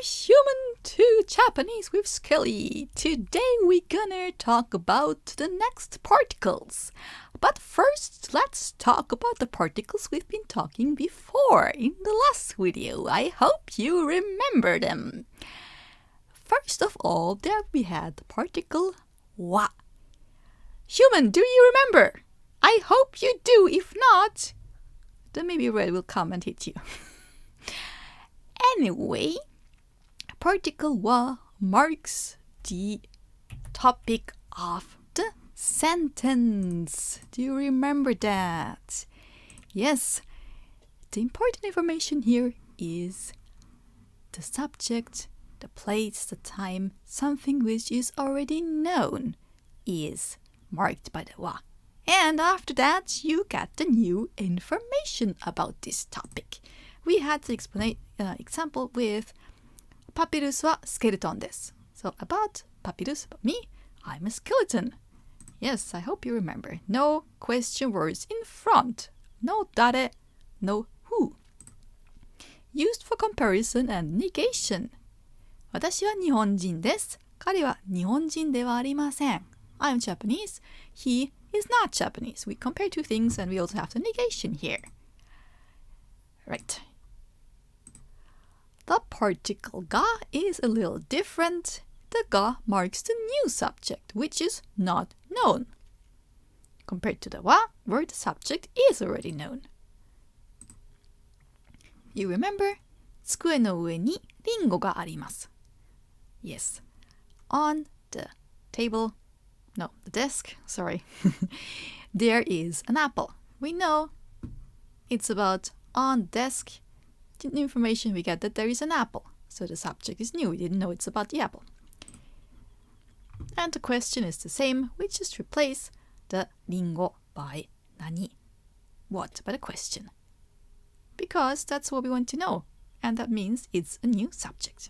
Human to Japanese with Skelly. Today we're gonna talk about the next particles. But first, let's talk about the particles we've been talking before in the last video. I hope you remember them. First of all, there we had the particle wa. Human, do you remember? I hope you do. If not, then maybe Red will come and hit you. Anyway, particle wa marks the topic of the sentence. Do you remember that? Yes, the important information here is the subject, the place, the time, something which is already known is marked by the wa. And after that, you get the new information about this topic. We had the example with パピルスはスケルトンです。So about papyrus, about me, I'm a skeleton. Yes, I hope you remember. No question words in front. No 誰, no who. Used for comparison and negation. 私は日本人です。彼は日本人ではありません。I'm Japanese. He is not Japanese. We compare two things and we also have the negation here. Right. The particle ga is a little different. The ga marks the new subject, which is not known, compared to the wa, where the subject is already known. You remember? 机の上にリンゴがあります. Yes. On the table, no, the desk, sorry, there is an apple. We know it's about on desk. The information we get that there is an apple. So the subject is new. We didn't know it's about the apple. And the question is the same. We just replace the リンゴ by 何? What by the question? Because that's what we want to know. And that means it's a new subject.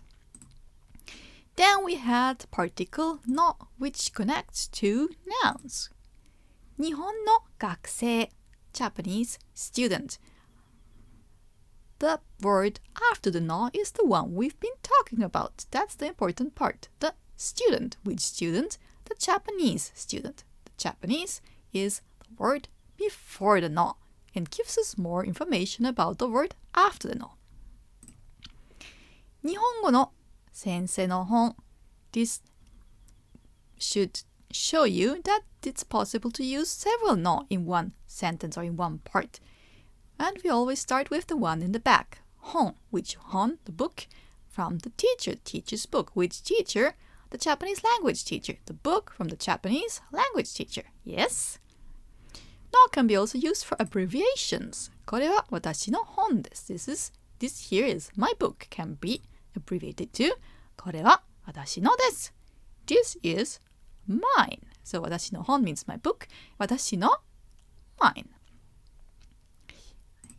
Then we had particle の which connects to nouns. 日本の学生 Japanese student. The word after the no is the one we've been talking about. That's the important part. The student. Which student? The Japanese student. The Japanese is the word before the no and gives us more information about the word after the no. 日本語の先生の本. This should show you that it's possible to use several no in one sentence or in one part. And we always start with the one in the back. Hon, which hon, the book, from the teacher, teacher's book. Which teacher? The Japanese language teacher. The book from the Japanese language teacher. Yes? No can be also used for abbreviations. これは私の本です。This here is my book. Can be abbreviated to これは私のです。This is mine. So 私の本 means my book. 私の mine.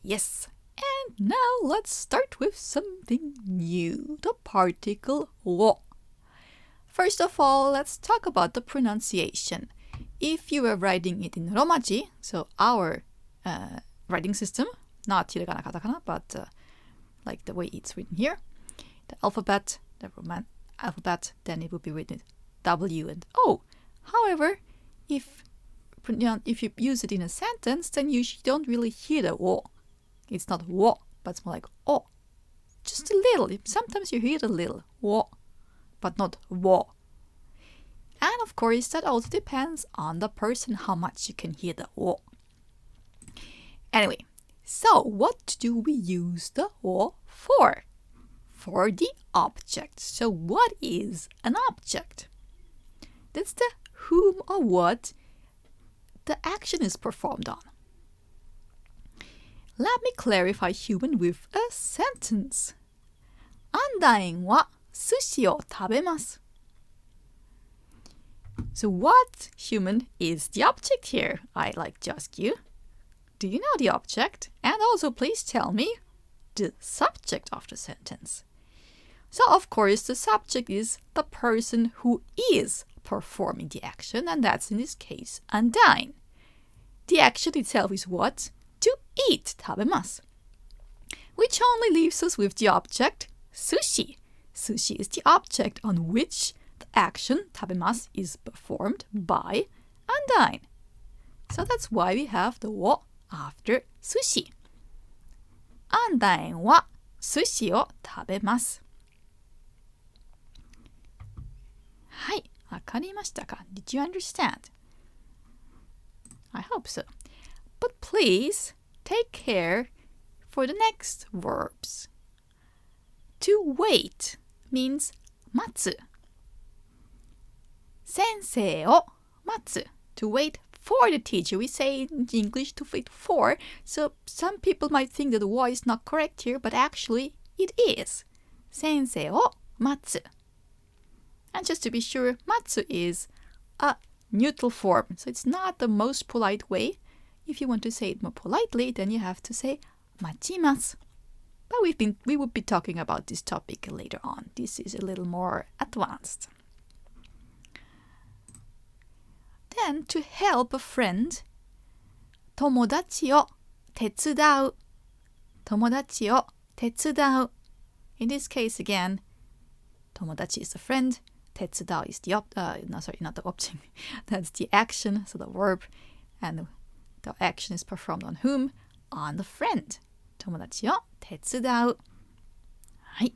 Yes, and now let's start with something new, the particle wo. First of all, let's talk about the pronunciation. If you were writing it in Romaji, so our writing system, not hiragana katakana, but like the way it's written here, the alphabet, the Roman alphabet, then it would be written W and O. However, if you use it in a sentence, then you don't really hear the wo. It's not wo, but it's more like o. Just a little. Sometimes you hear it a little. Wo, but not wo. And of course, that also depends on the person, how much you can hear the wo. Anyway, so what do we use the wo for? For the object. So what is an object? That's the whom or what the action is performed on. Let me clarify human with a sentence. アンダインは寿司を食べます. So what human is the object here? I'd like to ask you. Do you know the object? And also please tell me the subject of the sentence. So of course the subject is the person who is performing the action, and that's in this case アンダイン. The action itself is what? To eat, 食べます. Which only leaves us with the object sushi. Sushi is the object on which the action 食べます is performed by Undyne. So that's why we have the を after sushi. Undyne は寿司を食べます。はい、わかりましたか? Did you understand? I hope so. But please take care for the next verbs. To wait means 待つ。先生を待つ。To wait for the teacher. We say in English to wait for. So some people might think that the は is not correct here, but actually it is. 先生を待つ。And just to be sure, 待つ is a neutral form. So it's not the most polite way. If you want to say it more politely, then you have to say 待ちます。But we will be talking about this topic later on. This is a little more advanced. Then to help a friend, 友達を手伝う。友達を手伝う。In this case again, 友達 is a friend. 手伝う is the not the object. That's the action, so the verb. And the action is performed on whom? On the friend. 友達を手伝う。はい。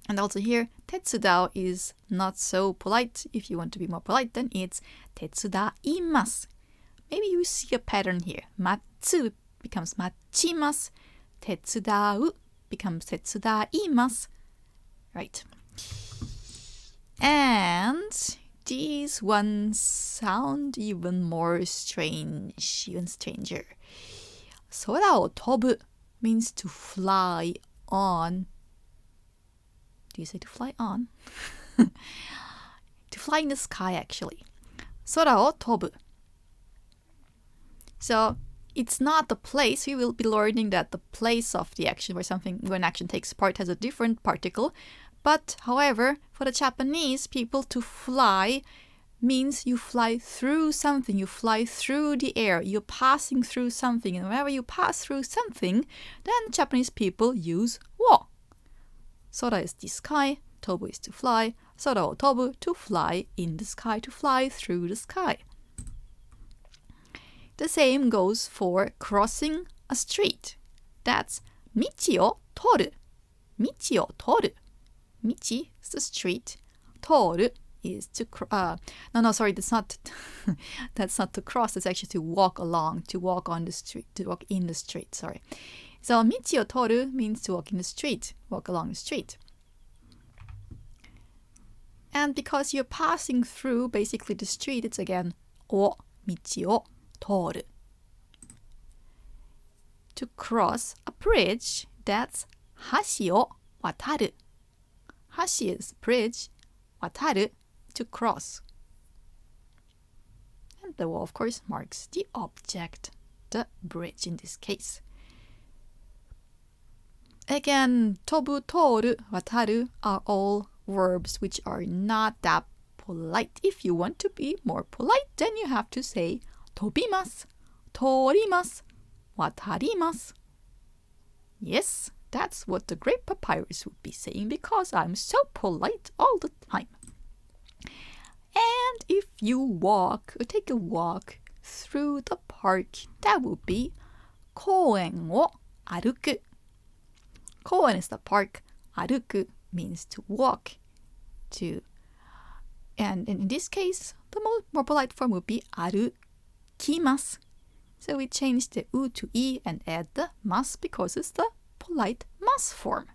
And also here, 手伝う is not so polite. If you want to be more polite, then it's 手伝います。Maybe you see a pattern here. 待つ becomes 待ちます。手伝う becomes 手伝います。Right. And these ones sound even more strange, even stranger. 空を飛ぶ means to fly on. Do you say to fly on? To fly in the sky, actually. 空を飛ぶ. So it's not the place. We will be learning that the place of the action where an action takes part has a different particle. But however, for the Japanese people, to fly means you fly through something. You fly through the air. You're passing through something. And whenever you pass through something, then Japanese people use を. Sora is the sky. Tobu is to fly. Sora o tobu, to fly in the sky, to fly through the sky. The same goes for crossing a street. That's 道を通る。道を通る。道 is the street. 通る is to sorry, that's not to cross. It's actually to walk along, to walk on the street, to walk in the street. Sorry. So 道を通る means to walk in the street, walk along the street. And because you're passing through basically the street, it's again を道を通る. To cross a bridge, that's 橋を渡る. 橋 is bridge, 渡る to cross. And the を of course marks the object, the bridge in this case. Again, 飛ぶ、通る、渡る are all verbs which are not that polite. If you want to be more polite, then you have to say 飛びます、通ります、渡ります. Yes, that's what the Great Papyrus would be saying because I'm so polite all the time. And if you walk or take a walk through the park, that would be 公園を歩く. 公園 is the park. 歩く means to walk. And in this case, the more polite form would be 歩きます. So we change the u to e and add the mas because it's the polite mas form.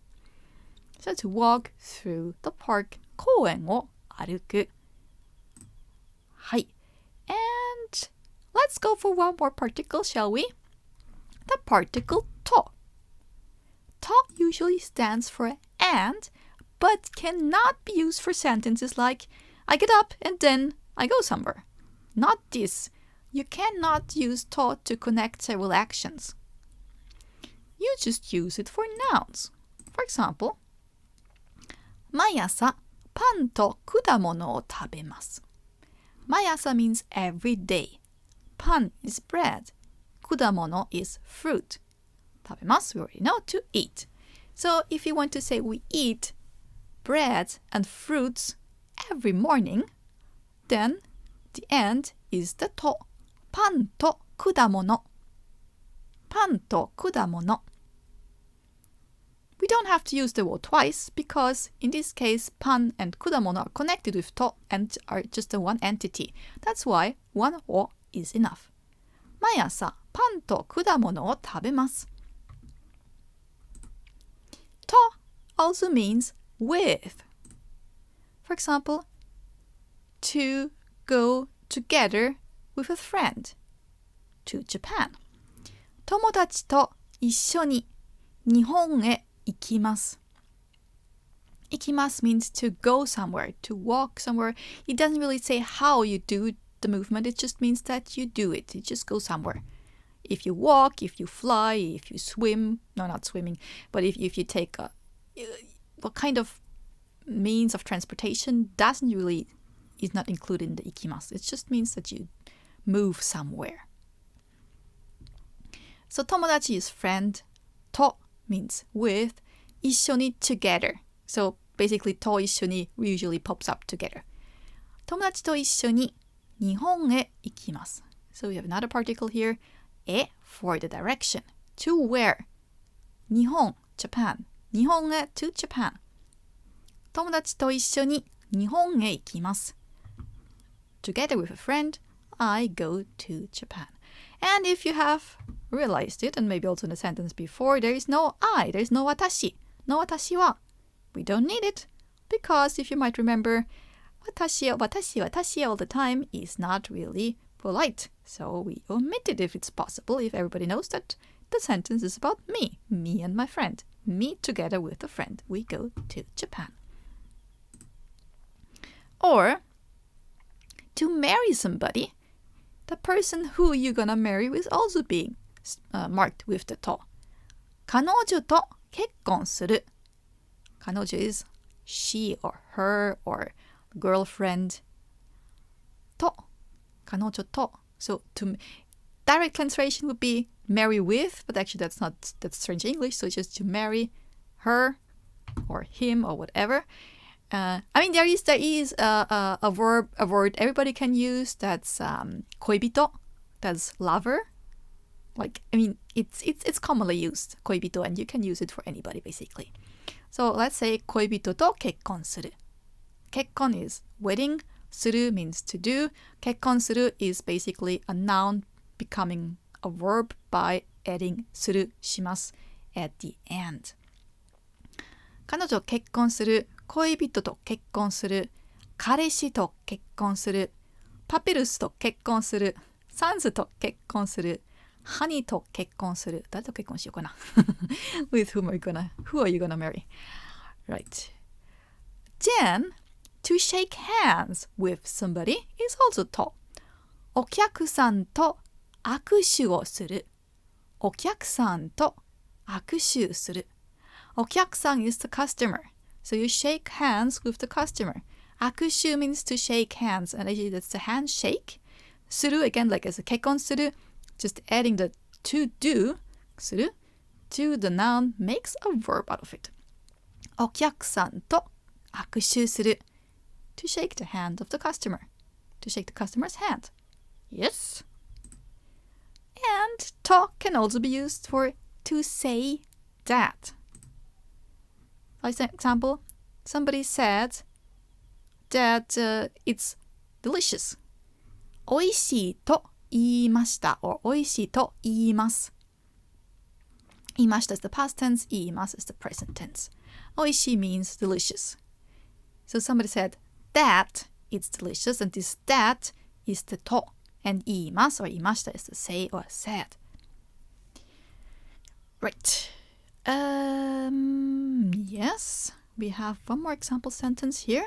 So to walk through the park, 公園を歩く. はい. And let's go for one more particle, shall we? The particle と. To usually stands for and, but cannot be used for sentences like I get up and then I go somewhere. Not this. You cannot use to connect several actions. You just use it for nouns. For example, 毎朝パンと果物を食べます. 毎朝 means every day. パン is bread. 果物 is fruit. 食べます we already know to eat. So if you want to say we eat bread and fruits every morning, then the end is the と。パンと果物。パンと果物。We don't have to use the word twice because in this case, パン and 果物 are connected with と and are just a one entity. That's why one を is enough. 毎朝パンと果物を食べます。と also means with. For example, to go together with a friend to Japan. 友達と一緒に日本へ行きます。行きます means to go somewhere, to walk somewhere. It doesn't really say how you do the movement, it just means that you do it. You just go somewhere. If you walk, if you fly, if you swim, no, not swimming, but if you take what kind of means of transportation is not included in the ikimasu. It just means that you move somewhere. So 友達 is friend, と means with, 一緒に together. So basically と一緒に usually pops up together. 友達と一緒に日本へ行きます。So we have another particle here, へ for the direction. To where? 日本 Japan. 日本へ to Japan. 友達と一緒に日本へ行きます。Together with a friend, I go to Japan. And if you have realized it, and maybe also in the sentence before, there is no I, there is no watashi. No watashi wa. We don't need it, because if you might remember, watashi all the time is not really polite. So we omit it if it's possible, if everybody knows that the sentence is about me and my friend. Me together with a friend. We go to Japan. Or, to marry somebody, the person who you're gonna marry is also being marked with the と。彼女と結婚する。彼女 is she or her or girlfriend. と。彼女と。So direct translation would be marry with, but actually that's strange English, so it's just to marry her or him or whatever. I mean, there is a word everybody can use. That's 恋人. That's lover. Like, I mean, it's commonly used, 恋人, and you can use it for anybody basically. So let's say 恋人と結婚する. 結婚 is wedding. する means to do. 結婚する is basically a noun becoming a verb by adding するします at the end. 彼女結婚する。恋人と結婚する。彼氏と結婚する。パピルスと結婚する。サンズと結婚する。ハニーと結婚する。誰と結婚しようかなWith who are you gonna marry? Right. Then, to shake hands with somebody is also と。お客さんと握手をする。お客さんと握手する。お客さん is the customer. So you shake hands with the customer. 握手 means to shake hands. And actually that's the handshake. する again like as a 結婚する. Just adding the to do する to the noun makes a verb out of it. お客さんと握手する. To shake the hand of the customer. To shake the customer's hand. Yes. And と can also be used for to say that. For example, somebody said that it's delicious. おいしいと言いました or おいしいと言います。言いました is the past tense, 言います is the present tense. おいしい means delicious. So somebody said that it's delicious, and this that is the と and 言います or 言いました is the say or said. Right. Yes, we have one more example sentence here.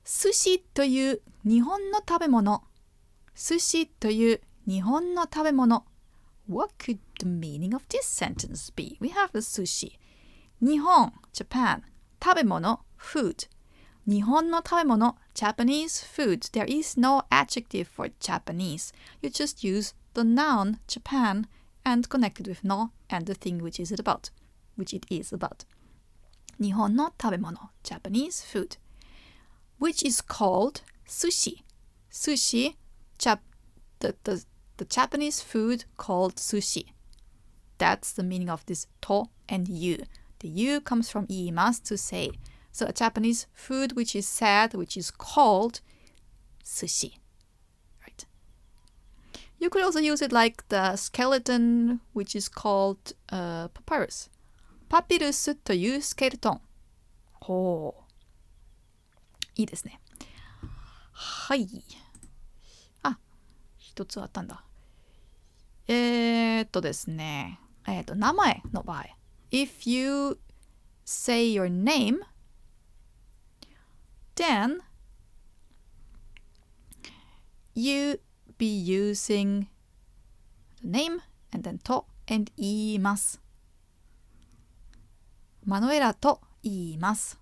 寿司という日本の食べ物。寿司という日本の食べ物。What could the meaning of this sentence be? We have the sushi. 日本 Japan. 食べ物 food. 日本の食べ物 Japanese food. There is no adjective for Japanese. You just use the noun Japan and connect it with no and the thing which it is about. 日本の食べ物 Japanese food which is called sushi. Sushi, the Japanese food called sushi. That's the meaning of this to and you. The you comes from iimasu to say. So a Japanese food which is said, which is called sushi. Right. You could also use it like the skeleton which is called papyrus. パピルスというスケルトン。ほう。いいですね。はい。あ、一つあったんだ。ですね。名前の場合。If you say your name, then you be using the name and then と and 言います。マヌエラと言います。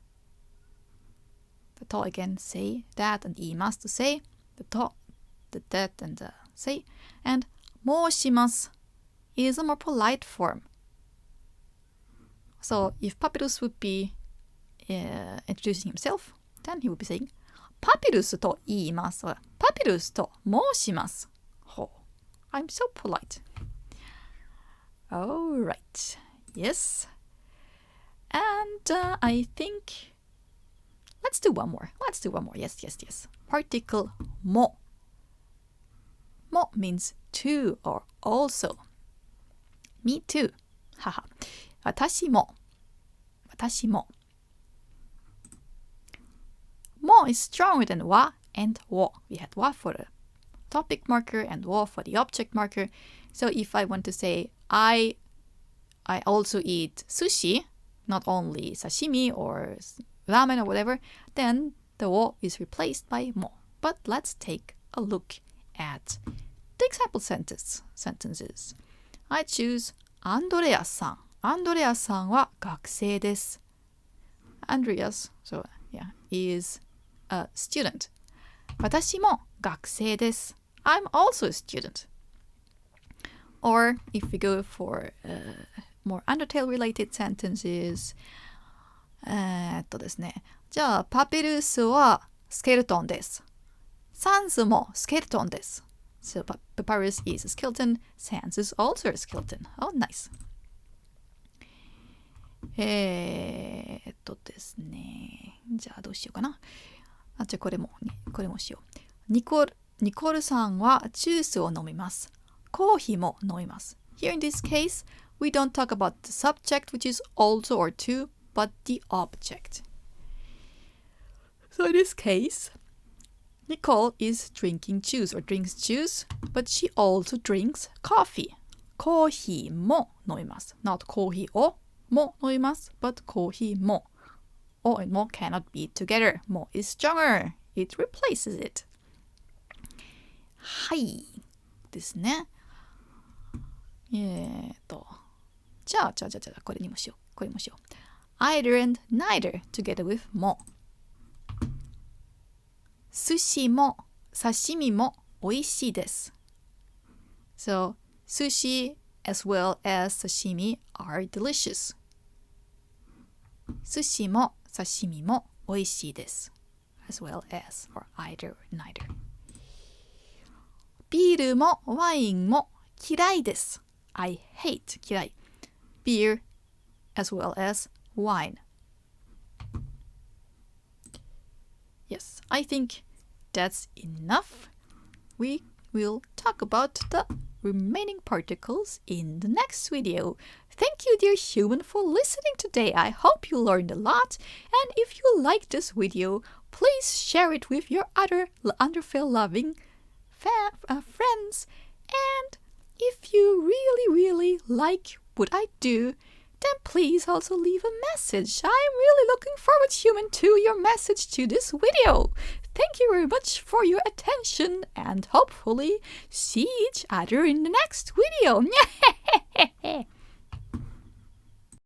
The と again say that and 言います to say the と the that and the say and 申します is a more polite form. So if Papyrus would be introducing himself, then he would be saying パピルスと言います。パピルスと申します。ほう。I'm so polite. Alright. Yes. And I think let's do one more. Yes. Particle も. も means too or also. Me too. はは。私も。も is stronger than wa and wo. We had wa for the topic marker and wo for the object marker. So if I want to say I also eat sushi, not only sashimi or ramen or whatever, then the wo is replaced by mo. But let's take a look at the example sentences. I choose アンドレアさん。アンドレアさんは学生です。Andreas, so yeah, is a student. 私も学生です。I'm also a student. Or if we go for more Undertale related sentences, ですね。じゃあ、パピルスはスケルトンです。sans もスケルトンです。So papyrus is a skeleton, sans is also a skeleton. Oh, nice. ですね。じゃあどうしようかな。じゃあこれもしよう。ニコルさんはジュースを飲みます。コーヒーも飲みます。Here in this case, we don't talk about the subject which is also or to, but the object. So in this case, Nicole is drinking juice or drinks juice, but she also drinks coffee. コーヒーも飲みます。Not コーヒーをも飲みます。But コーヒーも。O and mo cannot be together. Mo is stronger. It replaces it. はい。ですね。じゃあ、これもしよう。Either and neither together with も。寿司も刺身も美味しいです。So, sushi as well as sashimi are delicious. 寿司も刺身も美味しいです。as well as or either or neither. ビールもワインも嫌いです。I hate 嫌い。Beer as well as wine. Yes, I think that's enough. We will talk about the remaining particles in the next video. Thank you, dear human, for listening today. I hope you learned a lot. And if you liked this video, please share it with your other Undertale loving friends. And if you really like what I do, then please also leave a message. I'm really looking forward, human, to your message to this video. Thank you very much for your attention and hopefully see each other in the next video.